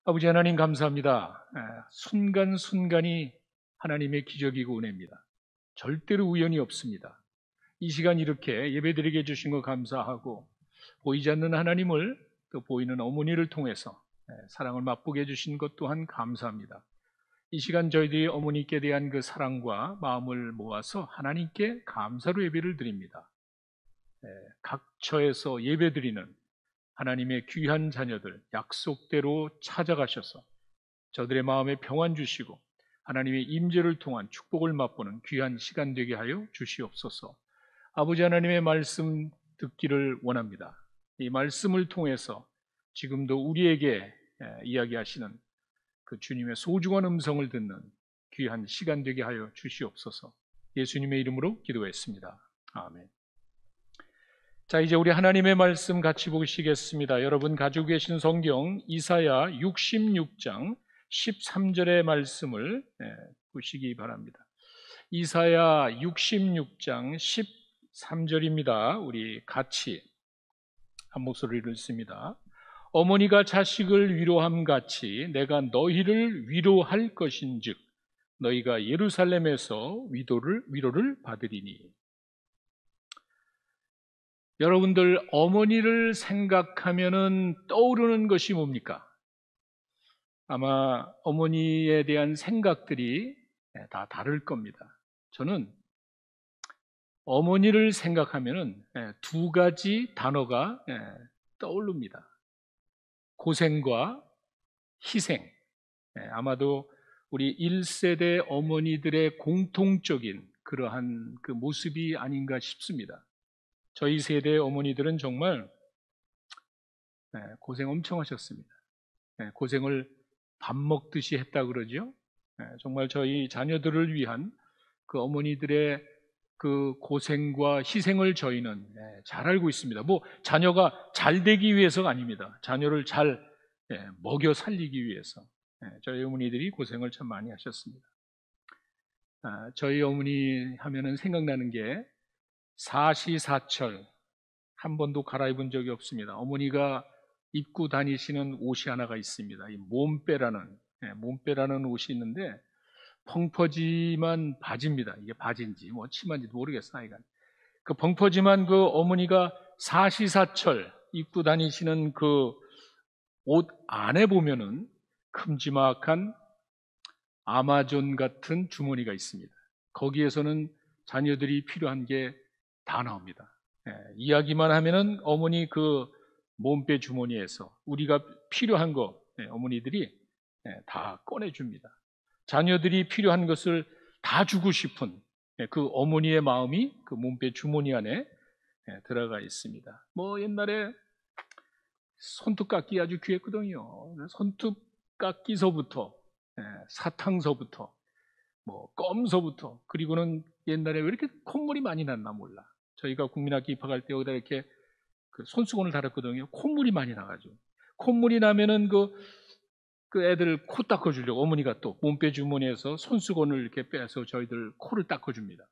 아버지 하나님 감사합니다. 순간순간이 하나님의 기적이고 은혜입니다. 절대로 우연이 없습니다. 이 시간 이렇게 예배드리게 해주신 거 감사하고 보이지 않는 하나님을 또 보이는 어머니를 통해서 사랑을 맛보게 해주신 것 또한 감사합니다. 이 시간 저희들이 어머니께 대한 그 사랑과 마음을 모아서 하나님께 감사로 예배를 드립니다. 각 처에서 예배드리는 하나님의 귀한 자녀들 약속대로 찾아가셔서 저들의 마음에 평안 주시고 하나님의 임재를 통한 축복을 맛보는 귀한 시간 되게 하여 주시옵소서. 아버지 하나님의 말씀 듣기를 원합니다. 이 말씀을 통해서 지금도 우리에게 이야기하시는 그 주님의 소중한 음성을 듣는 귀한 시간 되게 하여 주시옵소서. 예수님의 이름으로 기도했습니다. 아멘. 자, 이제 우리 하나님의 말씀 같이 보시겠습니다. 여러분 가지고 계신 성경 이사야 66장 13절의 말씀을 보시기 바랍니다. 이사야 66장 13절입니다. 우리 같이 한 목소리를 읽습니다. 어머니가 자식을 위로함 같이 내가 너희를 위로할 것인즉 너희가 예루살렘에서 위로를 받으리니. 여러분들 어머니를 생각하면은 떠오르는 것이 뭡니까? 아마 어머니에 대한 생각들이 다 다를 겁니다. 저는 어머니를 생각하면은 두 가지 단어가 떠오릅니다. 고생과 희생. 아마도 우리 1세대 어머니들의 공통적인 그러한 그 모습이 아닌가 싶습니다. 저희 세대의 어머니들은 정말 고생 엄청 하셨습니다. 고생을 밥 먹듯이 했다 그러죠. 정말 저희 자녀들을 위한 그 어머니들의 그 고생과 희생을 저희는 잘 알고 있습니다. 뭐 자녀가 잘 되기 위해서가 아닙니다. 자녀를 잘 먹여 살리기 위해서 저희 어머니들이 고생을 참 많이 하셨습니다. 저희 어머니 하면은 생각나는 게 사시사철 한 번도 갈아입은 적이 없습니다. 어머니가 입고 다니시는 옷이 하나가 있습니다. 이 몸빼라는 옷이 있는데 펑퍼짐한 바지입니다. 이게 바지인지 뭐 치마인지도 모르겠어요. 하여간 그 펑퍼짐한 그 어머니가 사시사철 입고 다니시는 그 옷 안에 보면은 큼지막한 아마존 같은 주머니가 있습니다. 거기에서는 자녀들이 필요한 게 다 나옵니다. 이야기만 하면은 어머니 그 몸빼 주머니에서 우리가 필요한 거 어머니들이 다 꺼내줍니다. 자녀들이 필요한 것을 다 주고 싶은 그 어머니의 마음이 그 몸빼 주머니 안에 들어가 있습니다. 뭐 옛날에 손톱깎이 아주 귀했거든요. 손톱깎이서부터 사탕서부터 뭐 껌서부터 그리고는 옛날에 왜 이렇게 콧물이 많이 났나 몰라. 저희가 국민학교 입학할 때 여기다 이렇게 그 손수건을 달았거든요. 콧물이 많이 나가지고 콧물이 나면은 그 애들 코 닦아주려고 어머니가 또 몸빼 주머니에서 손수건을 이렇게 빼서 저희들 코를 닦아줍니다.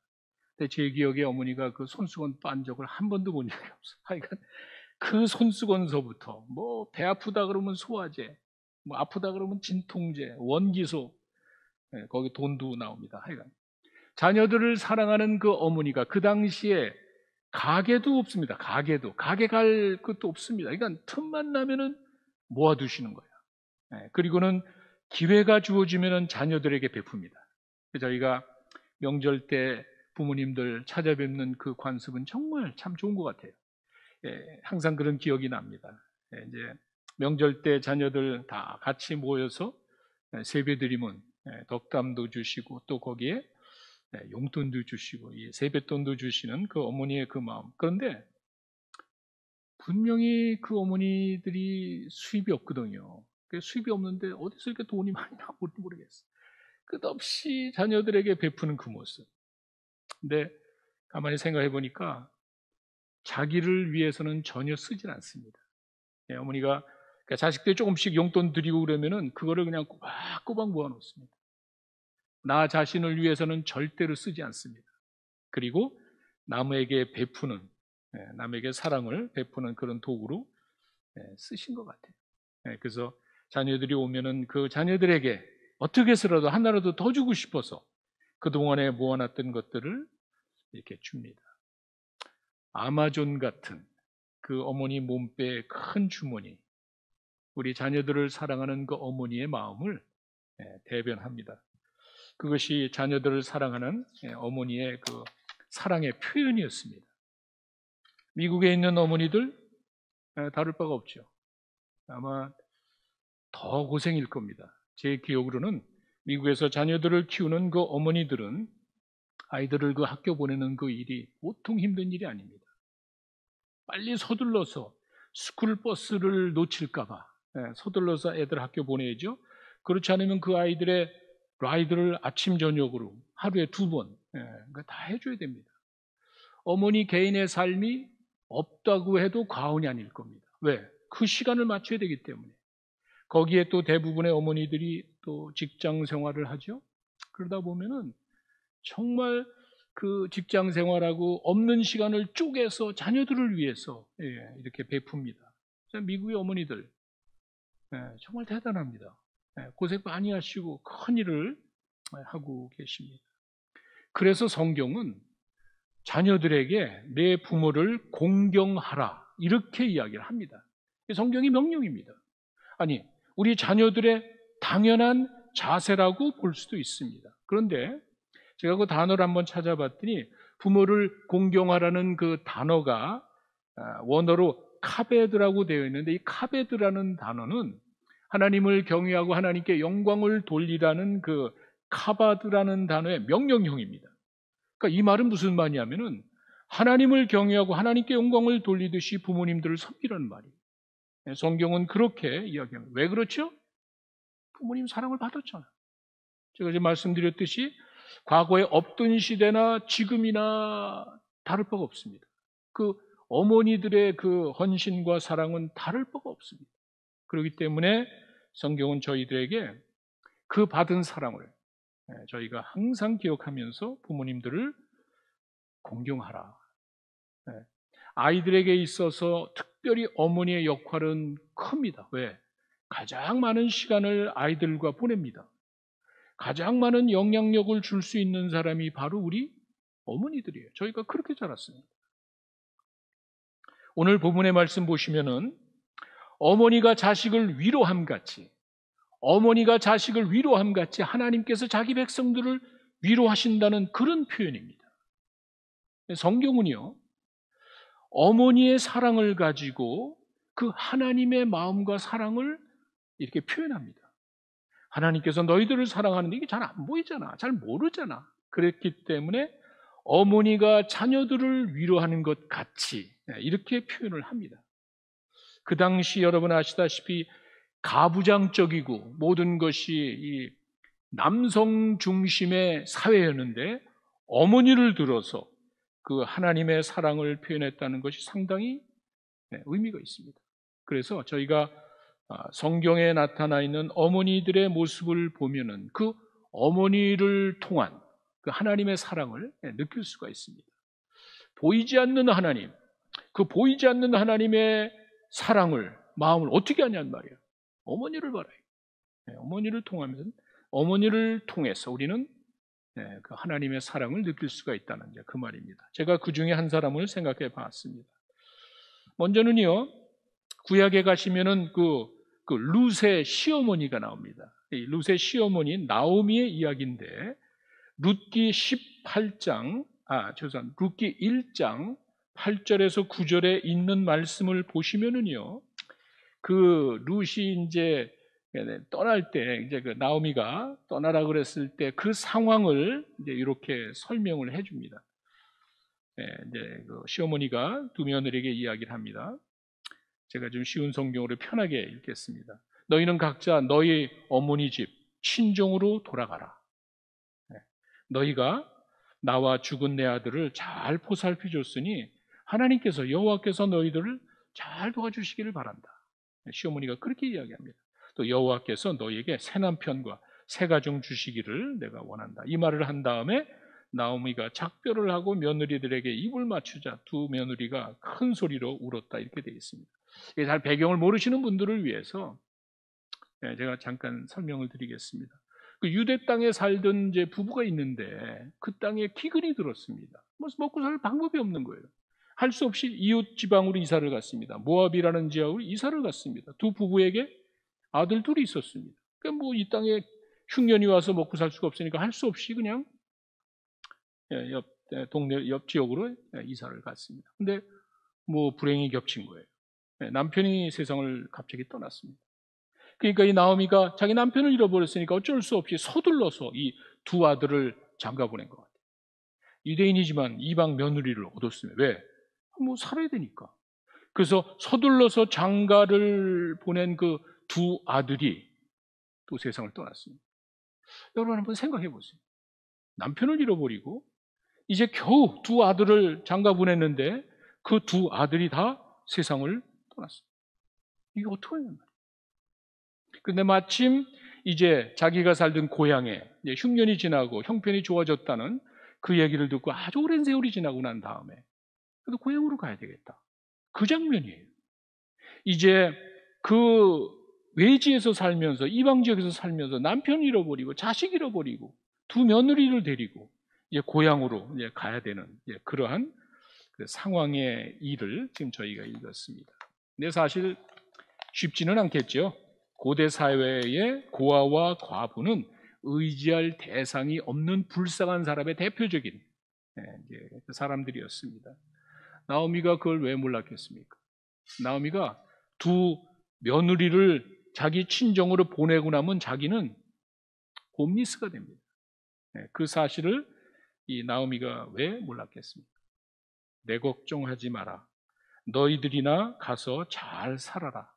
근데 제 기억에 어머니가 그 손수건 빤 적을 한 번도 본 적이 없어요. 하여간 그 손수건서부터 뭐 배 아프다 그러면 소화제, 뭐 아프다 그러면 진통제, 원기소, 거기 돈도 나옵니다. 하여간 자녀들을 사랑하는 그 어머니가 그 당시에 가게도 없습니다. 가게 갈 것도 없습니다. 그러니까 틈만 나면은 모아두시는 거예요. 그리고는 기회가 주어지면은 자녀들에게 베풉니다. 저희가 명절 때 부모님들 찾아뵙는 그 관습은 정말 참 좋은 것 같아요. 항상 그런 기억이 납니다. 이제 명절 때 자녀들 다 같이 모여서 세배드리면 덕담도 주시고 또 거기에 용돈도 주시고 세뱃돈도 주시는 그 어머니의 그 마음. 그런데 분명히 그 어머니들이 수입이 없거든요. 수입이 없는데 어디서 이렇게 돈이 많이 나올지 모르겠어요. 끝없이 자녀들에게 베푸는 그 모습. 근데 가만히 생각해 보니까 자기를 위해서는 전혀 쓰질 않습니다. 어머니가 그러니까 자식들이 조금씩 용돈 드리고 그러면은 그거를 그냥 꼬박꼬박 모아놓습니다. 나 자신을 위해서는 절대로 쓰지 않습니다. 그리고 남에게 베푸는, 남에게 사랑을 베푸는 그런 도구로 쓰신 것 같아요. 그래서 자녀들이 오면은 그 자녀들에게 어떻게 해서라도 하나라도 더 주고 싶어서 그동안에 모아놨던 것들을 이렇게 줍니다. 아마존 같은 그 어머니 몸빼의 큰 주머니, 우리 자녀들을 사랑하는 그 어머니의 마음을 대변합니다. 그것이 자녀들을 사랑하는 어머니의 그 사랑의 표현이었습니다. 미국에 있는 어머니들 다를 바가 없죠. 아마 더 고생일 겁니다. 제 기억으로는 미국에서 자녀들을 키우는 그 어머니들은 아이들을 그 학교 보내는 그 일이 보통 힘든 일이 아닙니다. 빨리 서둘러서 스쿨 버스를 놓칠까봐 서둘러서 애들 학교 보내야죠. 그렇지 않으면 그 아이들의 라이드를 아침 저녁으로 하루에 2번 다 해줘야 됩니다. 어머니 개인의 삶이 없다고 해도 과언이 아닐 겁니다. 왜? 그 시간을 맞춰야 되기 때문에. 거기에 또 대부분의 어머니들이 또 직장 생활을 하죠. 그러다 보면은 정말 그 직장 생활하고 없는 시간을 쪼개서 자녀들을 위해서 이렇게 베풉니다. 미국의 어머니들 정말 대단합니다. 고생 많이 하시고 큰 일을 하고 계십니다. 그래서 성경은 자녀들에게 내 부모를 공경하라 이렇게 이야기를 합니다. 성경이 명령입니다. 아니, 우리 자녀들의 당연한 자세라고 볼 수도 있습니다. 그런데 제가 그 단어를 한번 찾아봤더니 부모를 공경하라는 그 단어가 원어로 카베드라고 되어 있는데 이 카베드라는 단어는 하나님을 경외하고 하나님께 영광을 돌리라는 그 카바드라는 단어의 명령형입니다. 그러니까 이 말은 무슨 말이냐면은 하나님을 경외하고 하나님께 영광을 돌리듯이 부모님들을 섬기라는 말이에요. 성경은 그렇게 이야기합니다. 왜 그렇죠? 부모님 사랑을 받았잖아요. 제가 이제 말씀드렸듯이 과거에 없던 시대나 지금이나 다를 바가 없습니다. 그 어머니들의 그 헌신과 사랑은 다를 바가 없습니다. 그렇기 때문에 성경은 저희들에게 그 받은 사랑을 저희가 항상 기억하면서 부모님들을 공경하라. 아이들에게 있어서 특별히 어머니의 역할은 큽니다. 왜? 가장 많은 시간을 아이들과 보냅니다. 가장 많은 영향력을 줄 수 있는 사람이 바로 우리 어머니들이에요. 저희가 그렇게 자랐습니다. 오늘 본문의 말씀 보시면은 어머니가 자식을 위로함 같이 하나님께서 자기 백성들을 위로하신다는 그런 표현입니다. 성경은요, 어머니의 사랑을 가지고 그 하나님의 마음과 사랑을 이렇게 표현합니다. 하나님께서 너희들을 사랑하는데 이게 잘 안 보이잖아. 잘 모르잖아. 그랬기 때문에 어머니가 자녀들을 위로하는 것 같이 이렇게 표현을 합니다. 그 당시 여러분 아시다시피 가부장적이고 모든 것이 이 남성 중심의 사회였는데 어머니를 들어서 그 하나님의 사랑을 표현했다는 것이 상당히 의미가 있습니다. 그래서 저희가 성경에 나타나 있는 어머니들의 모습을 보면은 그 어머니를 통한 그 하나님의 사랑을 느낄 수가 있습니다. 보이지 않는 하나님, 그 보이지 않는 하나님의 사랑을, 마음을 어떻게 하냐는 말이에요. 어머니를 바라요. 어머니를 통해서 우리는 그 하나님의 사랑을 느낄 수가 있다는 그 말입니다. 제가 그 중에 한 사람을 생각해 봤습니다. 먼저는요, 구약에 가시면은 그 룻의 시어머니가 나옵니다. 이 룻의 시어머니 나오미의 이야기인데 룻기 1장 8절에서 9절에 있는 말씀을 보시면은요, 그 룻이 이제 떠날 때 이제 그 나오미가 떠나라 그랬을 때 그 상황을 이제 이렇게 설명을 해줍니다. 이제 그 시어머니가 두 며느리에게 이야기를 합니다. 제가 좀 쉬운 성경으로 편하게 읽겠습니다. 너희는 각자 너희 어머니 집 친정으로 돌아가라. 너희가 나와 죽은 내 아들을 잘 보살펴 줬으니 하나님께서 여호와께서 너희들을 잘 도와주시기를 바란다. 시어머니가 그렇게 이야기합니다. 또 여호와께서 너희에게 새 남편과 새 가정 주시기를 내가 원한다. 이 말을 한 다음에 나오미가 작별을 하고 며느리들에게 입을 맞추자 두 며느리가 큰 소리로 울었다. 이렇게 되어 있습니다. 잘 배경을 모르시는 분들을 위해서 제가 잠깐 설명을 드리겠습니다. 그 유대 땅에 살던 이제 부부가 있는데 그 땅에 기근이 들었습니다. 먹고 살 방법이 없는 거예요. 할 수 없이 이웃 지방으로 이사를 갔습니다. 모압이라는 지역으로 이사를 갔습니다. 두 부부에게 아들 둘이 있었습니다. 그러니까 이 땅에 흉년이 와서 먹고 살 수가 없으니까 할 수 없이 그냥 동네 옆 지역으로 이사를 갔습니다. 근데 불행이 겹친 거예요. 남편이 세상을 갑자기 떠났습니다. 그러니까 이 나오미가 자기 남편을 잃어버렸으니까 어쩔 수 없이 서둘러서 이 두 아들을 장가 보낸 것 같아요. 유대인이지만 이방 며느리를 얻었으면 왜? 살아야 되니까. 그래서 서둘러서 장가를 보낸 그 두 아들이 또 세상을 떠났습니다. 여러분 한번 생각해 보세요. 남편을 잃어버리고 이제 겨우 두 아들을 장가 보냈는데 그 두 아들이 다 세상을 떠났습니다. 이게 어떻게 하는 말이에요? 근데 마침 이제 자기가 살던 고향에 흉년이 지나고 형편이 좋아졌다는 그 얘기를 듣고 아주 오랜 세월이 지나고 난 다음에 그래도 고향으로 가야 되겠다. 그 장면이에요. 이제 그 외지에서 살면서 이방 지역에서 살면서 남편 잃어버리고 자식 잃어버리고 두 며느리를 데리고 이제 고향으로 이제 가야 되는 그러한 그 상황의 일을 지금 저희가 읽었습니다. 근데 사실 쉽지는 않겠죠. 고대 사회의 고아와 과부는 의지할 대상이 없는 불쌍한 사람의 대표적인 사람들이었습니다. 나오미가 그걸 왜 몰랐겠습니까? 나오미가 두 며느리를 자기 친정으로 보내고 나면 자기는 홈리스가 됩니다. 그 사실을 이 나오미가 왜 몰랐겠습니까? 내 걱정하지 마라. 너희들이나 가서 잘 살아라.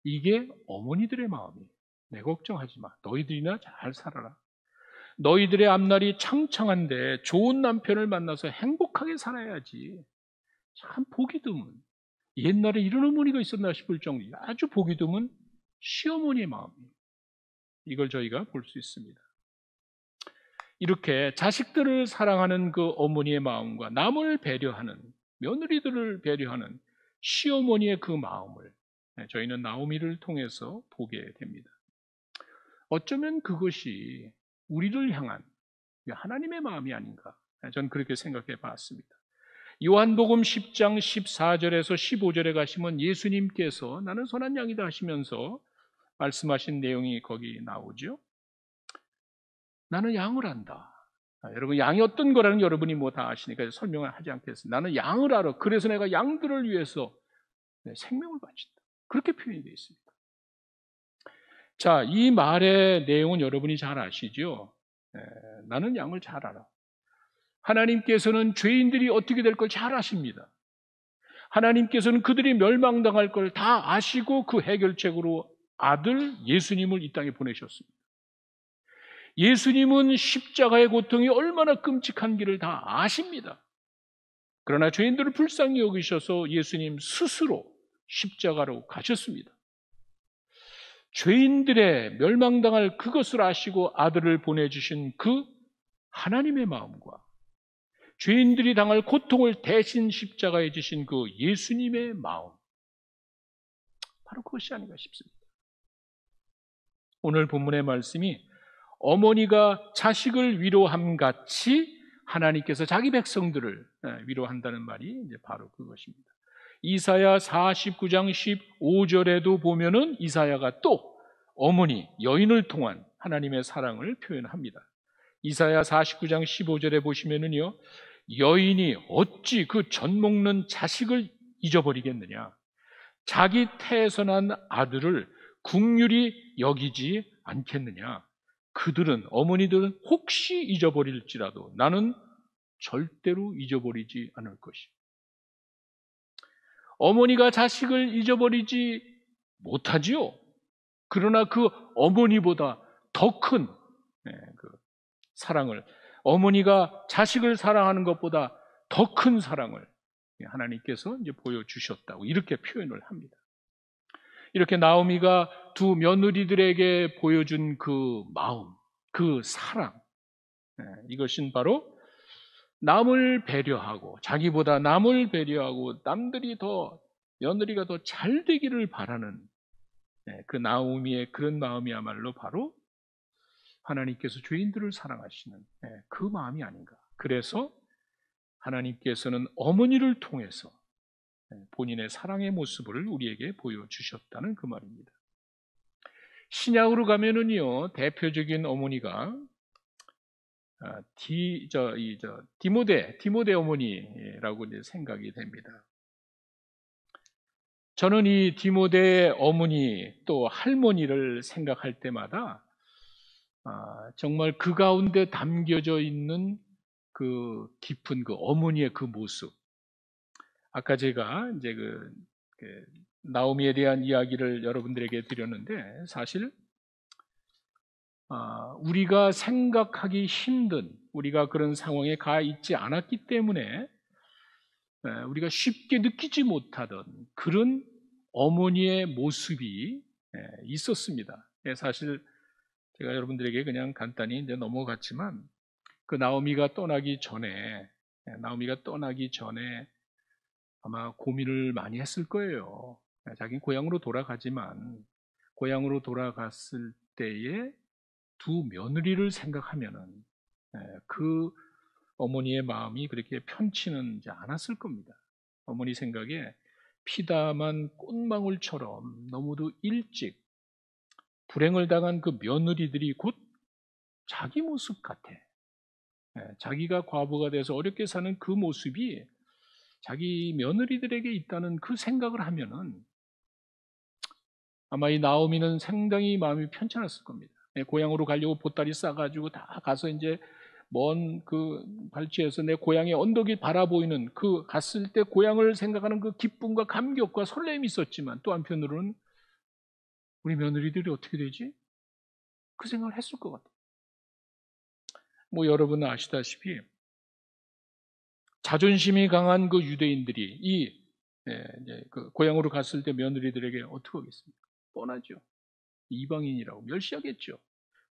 이게 어머니들의 마음이에요. 내 걱정하지 마. 너희들이나 잘 살아라. 너희들의 앞날이 창창한데 좋은 남편을 만나서 행복하게 살아야지. 참 보기 드문. 옛날에 이런 어머니가 있었나 싶을 정도 아주 보기 드문 시어머니의 마음이에요. 이걸 저희가 볼 수 있습니다. 이렇게 자식들을 사랑하는 그 어머니의 마음과 남을 배려하는 며느리들을 배려하는 시어머니의 그 마음을 저희는 나오미를 통해서 보게 됩니다. 어쩌면 그것이 우리를 향한 하나님의 마음이 아닌가 저는 그렇게 생각해 봤습니다. 요한복음 10장 14절에서 15절에 가시면 예수님께서 나는 선한 양이다 하시면서 말씀하신 내용이 거기 나오죠. 나는 양을 안다. 여러분 양이 어떤 거라는 여러분이 다 아시니까 설명을 하지 않겠습니다. 나는 양을 알아. 그래서 내가 양들을 위해서 생명을 바친다. 그렇게 표현이 되어 있습니다. 자, 이 말의 내용은 여러분이 잘 아시죠? 나는 양을 잘 알아. 하나님께서는 죄인들이 어떻게 될 걸 잘 아십니다. 하나님께서는 그들이 멸망당할 걸 다 아시고 그 해결책으로 아들 예수님을 이 땅에 보내셨습니다. 예수님은 십자가의 고통이 얼마나 끔찍한지를 다 아십니다. 그러나 죄인들을 불쌍히 여기셔서 예수님 스스로 십자가로 가셨습니다. 죄인들의 멸망당할 그것을 아시고 아들을 보내주신 그 하나님의 마음과 죄인들이 당할 고통을 대신 십자가에 지신 그 예수님의 마음, 바로 그것이 아닌가 싶습니다. 오늘 본문의 말씀이 어머니가 자식을 위로함 같이 하나님께서 자기 백성들을 위로한다는 말이 이제 바로 그것입니다. 이사야 49장 15절에도 보면은 이사야가 또 어머니, 여인을 통한 하나님의 사랑을 표현합니다. 이사야 49장 15절에 보시면은요, 여인이 어찌 그 젖 먹는 자식을 잊어버리겠느냐? 자기 태에서 난 아들을 긍휼히 여기지 않겠느냐? 그들은, 어머니들은 혹시 잊어버릴지라도 나는 절대로 잊어버리지 않을 것이다. 어머니가 자식을 잊어버리지 못하지요. 그러나 그 어머니보다 더 큰 사랑을, 어머니가 자식을 사랑하는 것보다 더 큰 사랑을 하나님께서 이제 보여주셨다고 이렇게 표현을 합니다. 이렇게 나오미가 두 며느리들에게 보여준 그 마음, 그 사랑, 이것은 바로 남을 배려하고 자기보다 남을 배려하고 남들이 더 며느리가 더 잘 되기를 바라는 그 나오미의 그런 마음이야말로 바로 하나님께서 죄인들을 사랑하시는 그 마음이 아닌가. 그래서 하나님께서는 어머니를 통해서 본인의 사랑의 모습을 우리에게 보여주셨다는 그 말입니다. 신약으로 가면은요, 대표적인 어머니가 디모데 어머니라고 이제 생각이 됩니다. 저는 이 디모데의 어머니 또 할머니를 생각할 때마다 정말 그 가운데 담겨져 있는 그 깊은 그 어머니의 그 모습. 아까 제가 이제 그 나오미에 대한 이야기를 여러분들에게 드렸는데 사실 우리가 생각하기 힘든 우리가 그런 상황에 가 있지 않았기 때문에 우리가 쉽게 느끼지 못하던 그런 어머니의 모습이 있었습니다. 사실 제가 여러분들에게 그냥 간단히 이제 넘어갔지만 그 나오미가 떠나기 전에 아마 고민을 많이 했을 거예요. 자기 고향으로 돌아가지만 고향으로 돌아갔을 때에 두 며느리를 생각하면은 그 어머니의 마음이 그렇게 편치는 않았을 겁니다. 어머니 생각에 피담한 꽃망울처럼 너무도 일찍 불행을 당한 그 며느리들이 곧 자기 모습 같아. 자기가 과부가 돼서 어렵게 사는 그 모습이 자기 며느리들에게 있다는 그 생각을 하면은 아마 이 나오미는 상당히 마음이 편찮았을 겁니다. 고향으로 가려고 보따리 싸가지고 다 가서 이제 먼 그 발치에서 내 고향의 언덕이 바라보이는 그 갔을 때 고향을 생각하는 그 기쁨과 감격과 설렘이 있었지만 또 한편으로는 우리 며느리들이 어떻게 되지? 그 생각을 했을 것 같아요. 뭐 여러분 아시다시피 자존심이 강한 그 유대인들이 이제 그 고향으로 갔을 때 며느리들에게 어떻게 하겠습니까? 뻔하죠. 이방인이라고 멸시하겠죠.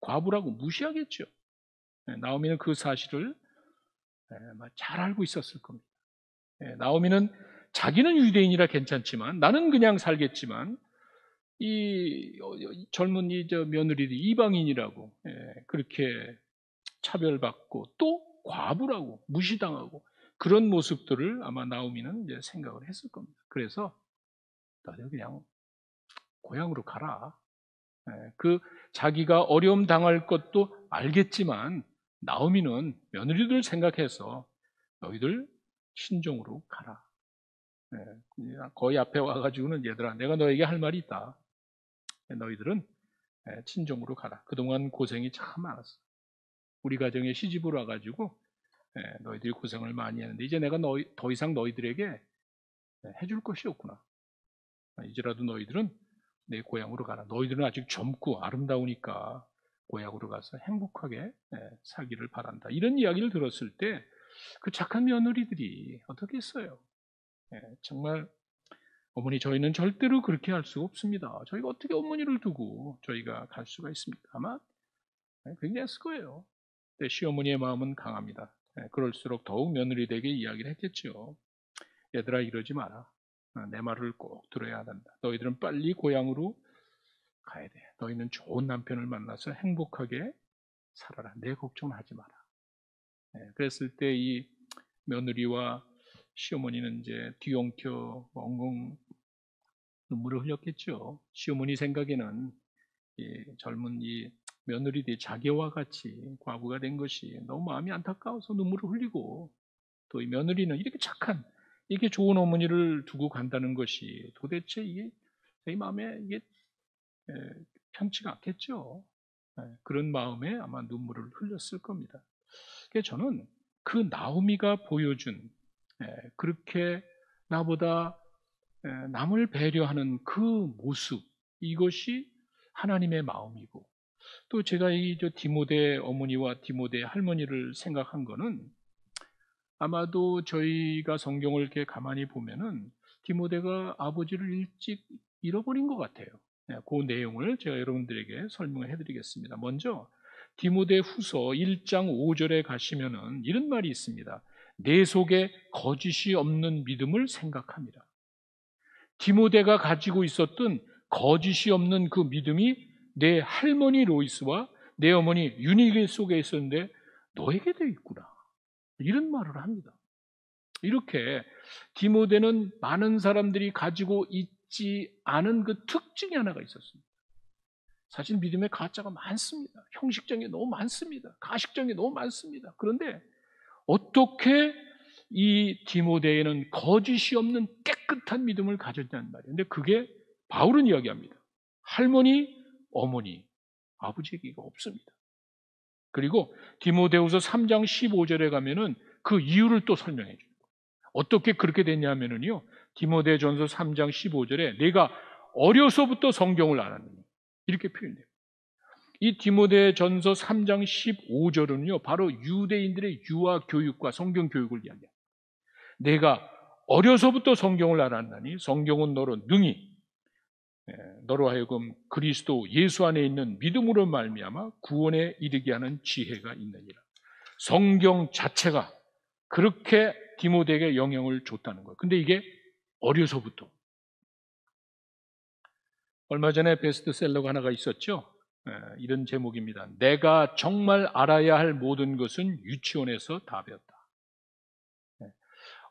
과부라고 무시하겠죠. 나오미는 그 사실을 잘 알고 있었을 겁니다. 나오미는 자기는 유대인이라 괜찮지만 나는 그냥 살겠지만 이 젊은 저 며느리들이 이방인이라고 그렇게 차별받고 또 과부라고 무시당하고 그런 모습들을 아마 나오미는 이제 생각을 했을 겁니다. 그래서 너는 그냥 고향으로 가라. 그 자기가 어려움 당할 것도 알겠지만 나오미는 며느리들 생각해서 너희들 친정으로 가라. 거의 앞에 와가지고는 얘들아 내가 너에게 할 말이 있다. 너희들은 친정으로 가라. 그동안 고생이 참 많았어. 우리 가정에 시집을 와가지고 너희들이 고생을 많이 했는데 이제 내가 더 이상 너희들에게 해줄 것이 없구나. 이제라도 너희들은 내 고향으로 가라. 너희들은 아직 젊고 아름다우니까 고향으로 가서 행복하게 살기를 바란다. 이런 이야기를 들었을 때 그 착한 며느리들이 어떻게 했어요? 정말 어머니 저희는 절대로 그렇게 할 수가 없습니다. 저희가 어떻게 어머니를 두고 저희가 갈 수가 있습니까? 아마 굉장했을 거예요. 근데 시어머니의 마음은 강합니다. 그럴수록 더욱 며느리들에게 이야기를 했겠죠. 얘들아 이러지 마라. 내 말을 꼭 들어야 한다. 너희들은 빨리 고향으로 가야 돼. 너희는 좋은 남편을 만나서 행복하게 살아라. 내 걱정하지 마라. 그랬을 때 이 며느리와 시어머니는 이제 뒤엉켜 엉엉 눈물을 흘렸겠죠. 시어머니 생각에는 이 젊은 이 며느리들이 자기와 같이 과부가 된 것이 너무 마음이 안타까워서 눈물을 흘리고 또 이 며느리는 이렇게 착한 이렇게 좋은 어머니를 두고 간다는 것이 도대체 이게 제 마음에 이게 편치가 않겠죠. 그런 마음에 아마 눈물을 흘렸을 겁니다. 그래서 저는 그 나오미가 보여준 그렇게 나보다 남을 배려하는 그 모습 이것이 하나님의 마음이고 또 제가 이 디모데 어머니와 디모데 할머니를 생각한 거는 아마도 저희가 성경을 이렇게 가만히 보면은 디모데가 아버지를 일찍 잃어버린 것 같아요. 그 내용을 제가 여러분들에게 설명을 해드리겠습니다. 먼저 디모데 후서 1장 5절에 가시면은 이런 말이 있습니다. 내 속에 거짓이 없는 믿음을 생각합니다. 디모데가 가지고 있었던 거짓이 없는 그 믿음이 내 할머니 로이스와 내 어머니 유니게 속에 있었는데 너에게도 있구나. 이런 말을 합니다. 이렇게 디모데는 많은 사람들이 가지고 있지 않은 그 특징이 하나가 있었습니다. 사실 믿음의 가짜가 많습니다. 형식적인 게 너무 많습니다. 가식적인 게 너무 많습니다. 그런데 어떻게 이 디모데에는 거짓이 없는 깨끗한 믿음을 가졌냐는 말이에요. 근데 그게 바울은 이야기합니다. 할머니, 어머니, 아버지에게가 없습니다. 그리고 디모데후서 3장 15절에 가면은 그 이유를 또 설명해 줍니다. 어떻게 그렇게 됐냐면은요. 디모데전서 3장 15절에 내가 어려서부터 성경을 알았느니 이렇게 표현돼요. 이 디모데전서 3장 15절은요. 바로 유대인들의 유아 교육과 성경 교육을 이야기합니다. 내가 어려서부터 성경을 알았나니 성경은 너로 능히 너로 하여금 그리스도 예수 안에 있는 믿음으로 말미암아 구원에 이르게 하는 지혜가 있느니라. 성경 자체가 그렇게 디모데에게 영향을 줬다는 거예요. 근데 이게 어려서부터. 얼마 전에 베스트셀러가 하나가 있었죠. 이런 제목입니다. 내가 정말 알아야 할 모든 것은 유치원에서 다 배웠다.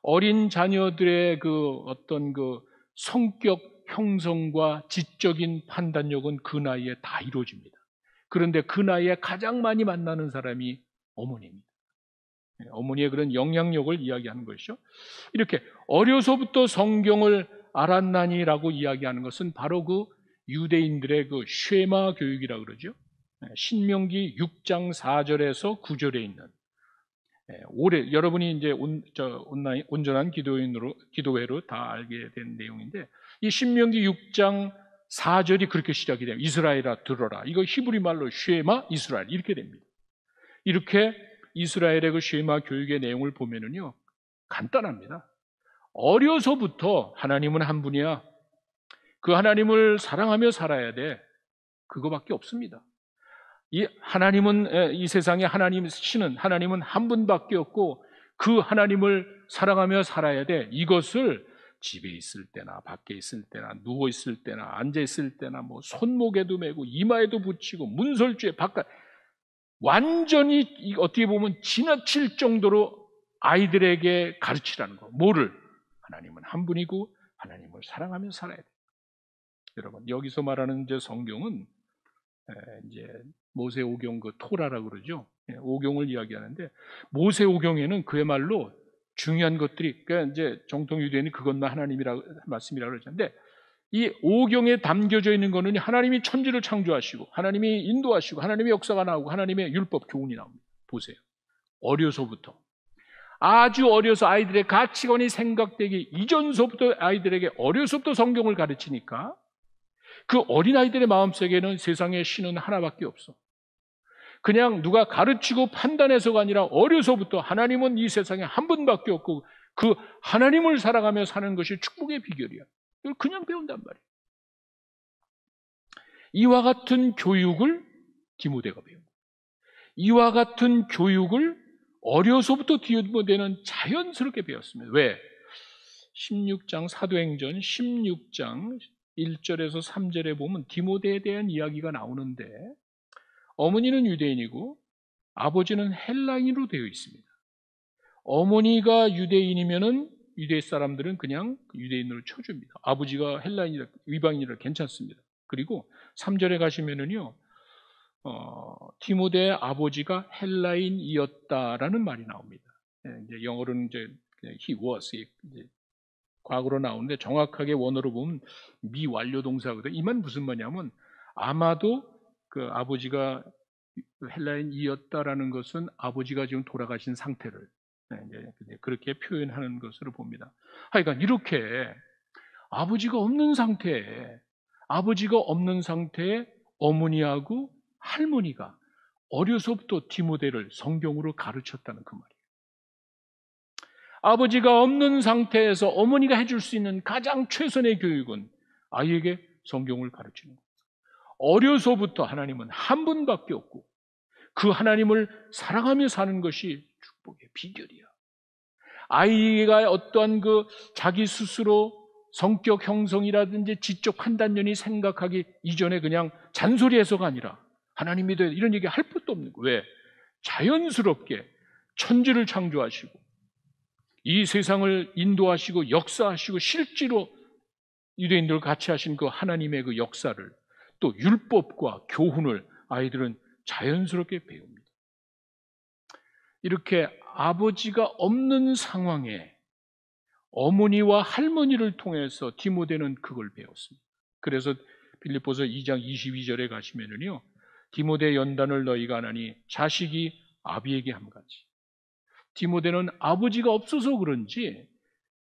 어린 자녀들의 그 어떤 그 성격 형성과 지적인 판단력은 그 나이에 다 이루어집니다. 그런데 그 나이에 가장 많이 만나는 사람이 어머니입니다. 어머니의 그런 영향력을 이야기하는 것이죠. 이렇게 어려서부터 성경을 알았나니라고 이야기하는 것은 바로 그 유대인들의 그 쉐마 교육이라고 그러죠. 신명기 6장 4절에서 9절에 있는 올해 여러분이 이제 온전한 기도회로 다 알게 된 내용인데 이 신명기 6장 4절이 그렇게 시작이 돼요. 이스라엘아 들어라. 이거 히브리 말로 쉐마 이스라엘 이렇게 됩니다. 이렇게 이스라엘의 그 쉐마 교육의 내용을 보면은요 간단합니다. 어려서부터 하나님은 한 분이야. 그 하나님을 사랑하며 살아야 돼. 그거밖에 없습니다. 이 하나님은 이 세상에 하나님 신은 하나님은 한 분밖에 없고 그 하나님을 사랑하며 살아야 돼. 이것을 집에 있을 때나 밖에 있을 때나 누워 있을 때나 앉아 있을 때나 뭐 손목에도 메고 이마에도 붙이고 문설주에 바깥 완전히 어떻게 보면 지나칠 정도로 아이들에게 가르치라는 거. 뭐를? 하나님은 한 분이고 하나님을 사랑하며 살아야 돼. 여러분 여기서 말하는 이제 성경은 이제 모세오경 그 토라라고 그러죠. 오경을 이야기하는데 모세오경에는 그야말로 중요한 것들이 그러니까 이제 정통 유대인이 그것만 하나님이라고 말씀이라고 그러는데 이 오경에 담겨져 있는 거는 하나님이 천지를 창조하시고 하나님이 인도하시고 하나님의 역사가 나오고 하나님의 율법 교훈이 나옵니다. 보세요. 어려서부터 아주 어려서 아이들의 가치관이 생각되기 이전서부터 아이들에게 어려서부터 성경을 가르치니까 그 어린아이들의 마음속에는 세상의 신은 하나밖에 없어. 그냥 누가 가르치고 판단해서가 아니라 어려서부터 하나님은 이 세상에 한 분밖에 없고 그 하나님을 살아가며 사는 것이 축복의 비결이야. 이걸 그냥 배운단 말이에요. 이와 같은 교육을 디모데가 배운 거예요. 이와 같은 교육을 어려서부터 디모데는 자연스럽게 배웠습니다. 왜? 16장 사도행전 16장 1절에서 3절에 보면 디모데에 대한 이야기가 나오는데 어머니는 유대인이고 아버지는 헬라인으로 되어 있습니다. 어머니가 유대인이면은 유대 사람들은 그냥 유대인으로 쳐줍니다. 아버지가 헬라인이라 이방인이라 괜찮습니다. 그리고 3절에 가시면은요, 디모데의 아버지가 헬라인이었다라는 말이 나옵니다. 이제 영어로는 이제 he was 이제 과거로 나오는데 정확하게 원어로 보면 미완료 동사거든요. 이 말 무슨 말이냐면 아마도 그 아버지가 헬라인이었다라는 것은 아버지가 지금 돌아가신 상태를 이제 그렇게 표현하는 것으로 봅니다. 하여간 이렇게 아버지가 없는 상태에 어머니하고 할머니가 어려서부터 디모데를 성경으로 가르쳤다는 그 말이에요. 아버지가 없는 상태에서 어머니가 해줄 수 있는 가장 최선의 교육은 아이에게 성경을 가르치는 거예요. 어려서부터 하나님은 한 분밖에 없고 그 하나님을 사랑하며 사는 것이 축복의 비결이야. 아이가 어떠한 그 자기 스스로 성격 형성이라든지 지적 판단력이 생각하기 이전에 그냥 잔소리해서가 아니라 하나님 믿어야 돼, 이런 얘기 할 것도 없는 거예요. 왜? 자연스럽게 천지를 창조하시고 이 세상을 인도하시고 역사하시고 실제로 유대인들과 같이 하신 그 하나님의 그 역사를, 또 율법과 교훈을 아이들은 자연스럽게 배웁니다. 이렇게 아버지가 없는 상황에 어머니와 할머니를 통해서 디모데는 그걸 배웠습니다. 그래서 빌립보서 2장 22절에 가시면은요, 디모데 연단을 너희가 하나니 자식이 아비에게 함같이. 디모데는 아버지가 없어서 그런지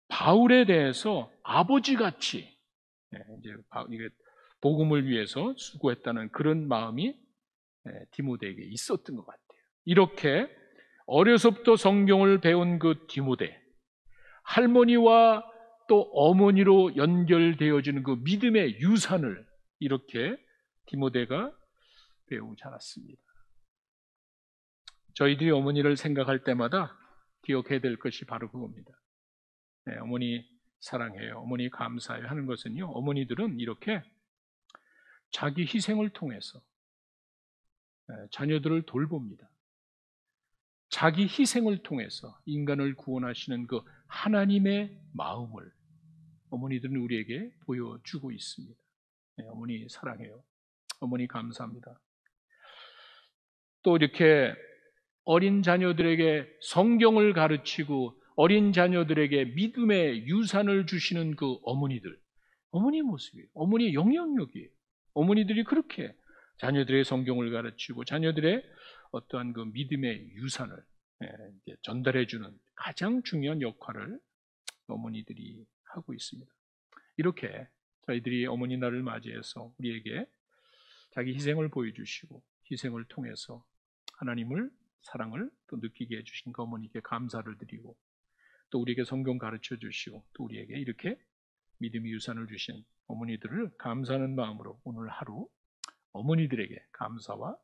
바울에 대해서 아버지같이 이제 이게 복음을 위해서 수고했다는 그런 마음이 디모데에게 있었던 것 같아요. 이렇게 어려서부터 성경을 배운 그 디모데, 할머니와 또 어머니로 연결되어지는 그 믿음의 유산을 이렇게 디모데가 배우고 자랐습니다. 저희들이 어머니를 생각할 때마다 기억해야 될 것이 바로 그겁니다. 어머니 사랑해요, 어머니 감사해요 하는 것은요, 어머니들은 이렇게 자기 희생을 통해서 자녀들을 돌봅니다. 자기 희생을 통해서 인간을 구원하시는 그 하나님의 마음을 어머니들은 우리에게 보여주고 있습니다. 어머니 사랑해요, 어머니 감사합니다. 또 이렇게 어린 자녀들에게 성경을 가르치고 어린 자녀들에게 믿음의 유산을 주시는 그 어머니들, 어머니의 모습이에요. 어머니의 영향력이에요. 어머니들이 그렇게 자녀들의 성경을 가르치고 자녀들의 어떠한 그 믿음의 유산을 전달해주는 가장 중요한 역할을 어머니들이 하고 있습니다. 이렇게 저희들이 어머니 날을 맞이해서 우리에게 자기 희생을 보여주시고 희생을 통해서 하나님을 사랑을 또 느끼게 해주신 그 어머니께 감사를 드리고, 또 우리에게 성경 가르쳐 주시고 또 우리에게 이렇게 믿음의 유산을 주신 어머니들을 감사하는 마음으로 오늘 하루 어머니들에게 감사와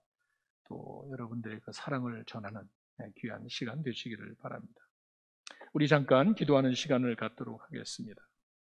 또 여러분들의 그 사랑을 전하는 귀한 시간 되시기를 바랍니다. 우리 잠깐 기도하는 시간을 갖도록 하겠습니다.